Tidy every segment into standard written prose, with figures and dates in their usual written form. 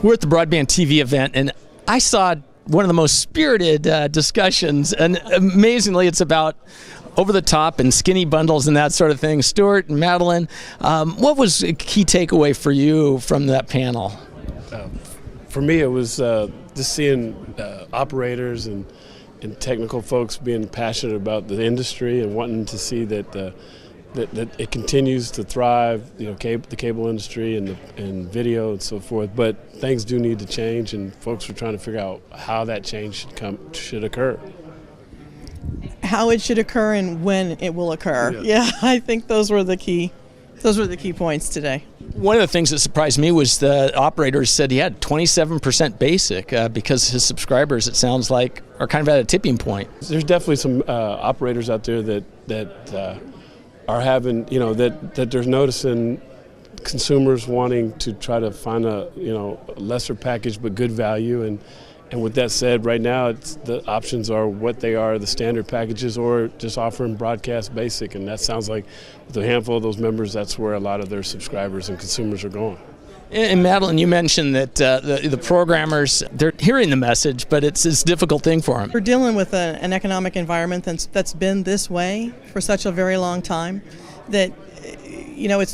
We're at the Broadband TV event, and I saw one of the most spirited discussions, and amazingly, it's about over the top and skinny bundles and that sort of thing. Stewart and Madeleine, what was a key takeaway for you from that panel? For me, it was just seeing operators and technical folks being passionate about the industry and wanting to see that that it continues to thrive, the cable industry and video and so forth. But things do need to change, and folks are trying to figure out how that change should occur. How it should occur and when it will occur. Yeah, I think those were the key points today. One of the things that surprised me was the operators said he had 27% basic because his subscribers, it sounds like, are kind of at a tipping point. There's definitely some operators out there that are having, that they're noticing consumers wanting to try to find a lesser package but good value. And with that said, right now the options are what they are, the standard packages, or just offering broadcast basic. And that sounds like with a handful of those members, that's where a lot of their subscribers and consumers are going. And Madeleine, you mentioned that the programmers, they're hearing the message, but it's a difficult thing for them. We're dealing with an economic environment that's been this way for such a very long time that it's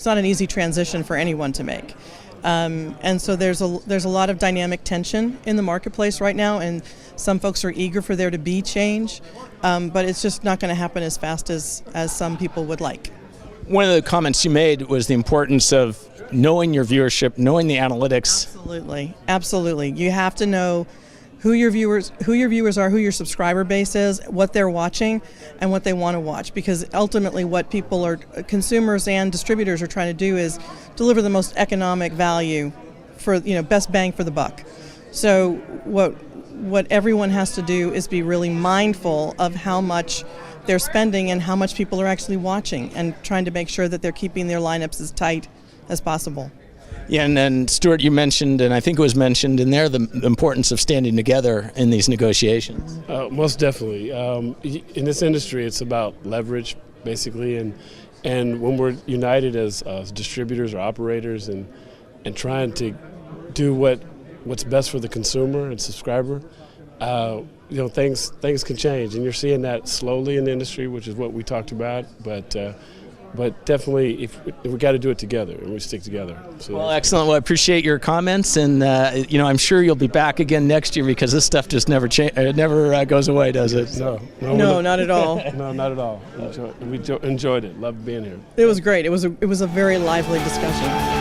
not an easy transition for anyone to make. And so there's a lot of dynamic tension in the marketplace right now, and some folks are eager for there to be change, but it's just not going to happen as fast as some people would like. One of the comments you made was the importance of knowing your viewership, knowing the analytics. Absolutely. You have to know who your viewers are, who your subscriber base is, what they're watching, and what they want to watch. Because ultimately, what consumers and distributors are trying to do is deliver the most economic value for best bang for the buck. So what everyone has to do is be really mindful of how much they're spending and how much people are actually watching, and trying to make sure that they're keeping their lineups as tight as possible. Yeah, and then Stewart, you mentioned, and I think it was mentioned in there, the importance of standing together in these negotiations. Most definitely. In this industry, it's about leverage, basically, and when we're united as distributors or operators and trying to do what's best for the consumer and subscriber, things can change, and you're seeing that slowly in the industry, which is what we talked about, but definitely, if we got to do it together, and we stick together. So well, excellent. Well, I appreciate your comments, and I'm sure you'll be back again next year, because this stuff just never goes away, does it? No, not at all. No, not at all. We enjoyed it. Loved being here. It was great. It was a very lively discussion.